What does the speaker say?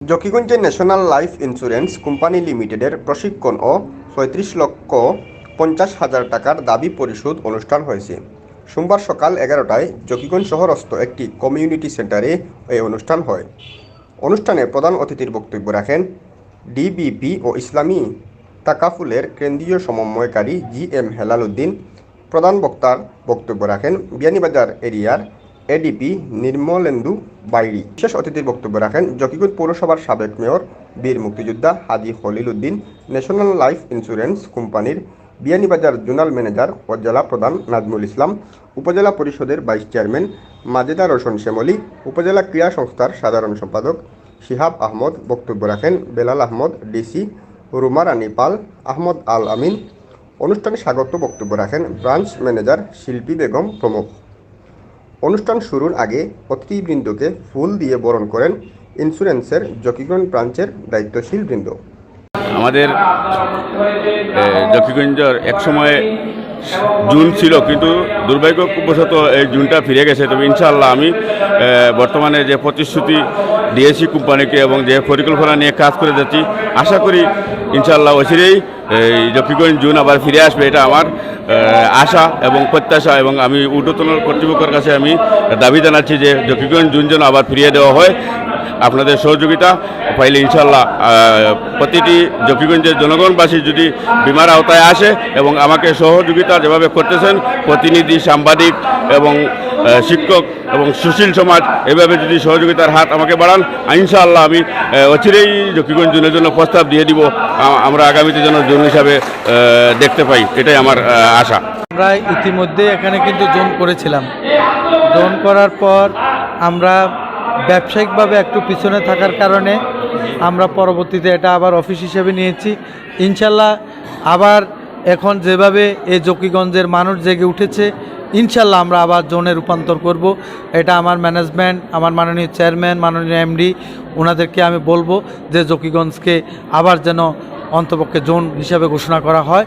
জকিগঞ্জে national life insurance company লিমিটেডের প্রশিক্ষণ ও ৩৫,৫০,০০০ টাকার দাবি পরিশোধ অনুষ্ঠান হয়েছে। সোমবার সকাল ১১টায় জকিগঞ্জ শহরস্থ একটি কমিউনিটি সেন্টারে এই অনুষ্ঠান হয়। অনুষ্ঠানে প্রধান অতিথির বক্তব্য রাখেন ডিবিপি ও ইসলামী তাকাফুলের কেন্দ্রীয় সমন্বয়কারী GM হেলাল উদ্দিন। প্রধান বক্তার বক্তব্য রাখেন বিয়ানীবাজার এরিয়ার এডিপি নির্মলেন্দু বাইরি। বিশেষ অতিথির বক্তব্য রাখেন জকিগঞ্জ পৌরসভার সাবেক মেয়র বীর মুক্তিযোদ্ধা হাজী Khalil Uddin, national life insurance কোম্পানির বিয়ানীবাজার জোনাল ম্যানেজার ও জেলা প্রধান নাজমুল ইসলাম, উপজেলা পরিষদের ভাইস চেয়ারম্যান মাজেদা রোশন শ্যামলী, উপজেলা ক্রীড়া সংস্থার সাধারণ সম্পাদক শিহাব আহমদ। বক্তব্য রাখেন বেলাল আহমদ ডিসি, রুমা রানী পাল, আহমদ আল আমিন। অনুষ্ঠানে স্বাগত বক্তব্য রাখেন ব্রাঞ্চ ম্যানেজার শিল্পী বেগম প্রমুখ। অনুষ্ঠান শুরুর আগে অতিথিবৃন্দকে ফুল দিয়ে বরণ করেন ইন্স্যুরেন্সের জকিগঞ্জ ব্রাঞ্চের দায়িত্বশীল বৃন্দ। আমাদের জকিগঞ্জের এক সময়ে জুন ছিল, কিন্তু দুর্ভাগ্যবশত এই জুনটা ফিরে গেছে। তবে ইনশাআল্লাহ আমি বর্তমানে যে প্রতিশ্রুতি দিয়েছি কোম্পানিকে এবং যে পরিকল্পনা নিয়ে কাজ করে যাচ্ছি, আশা করি ইনশাআল্লাহ অচিরেই এই জকিগঞ্জ জুন আবার ফিরে আসবে। এটা আমার আশা এবং প্রত্যাশা, এবং আমি ঊর্ধ্বতন কর্তৃপক্ষের কাছে আমি দাবি জানাচ্ছি যে জকিগঞ্জ জুন যেন আবার ফিরিয়ে দেওয়া হয়। আপনাদের সহযোগিতা পাইলে ইনশাআল্লাহ প্রতিটি জকিগঞ্জের জনগণবাসী যদি বিমার আওতায় আসে এবং আমাকে সহযোগিতা যেভাবে করতেছেন, প্রতিনিধি, সাংবাদিক এবং শিক্ষক এবং সুশীল সমাজ এভাবে যদি সহযোগিতার হাত আমাকে বাড়ান, ইনশাআল্লাহ আমি অচিরেই জকিগঞ্জ জোনের জন্য প্রস্তাব দিয়ে দিব। আমরা আগামীতে যেন জোন হিসাবে দেখতে পাই, এটাই আমার আশা। আমরা ইতিমধ্যে এখানে কিন্তু জোন করেছিলাম। জোন করার পর আমরা ব্যবসায়িকভাবে একটু পিছনে থাকার কারণে আমরা পরবর্তীতে এটা আবার অফিস হিসেবে নিয়েছি। ইনশাল্লাহ আবার এখন যেভাবে এই জকিগঞ্জের মানুষ জেগে উঠেছে, ইনশাল্লাহ আমরা আবার জোনে রূপান্তর করব। এটা আমার ম্যানেজমেন্ট, আমার মাননীয় চেয়ারম্যান, মাননীয় MD, ওনাদেরকে আমি বলবো যে জকিগঞ্জকে আবার যেন অন্তপক্ষে জোন হিসাবে ঘোষণা করা হয়।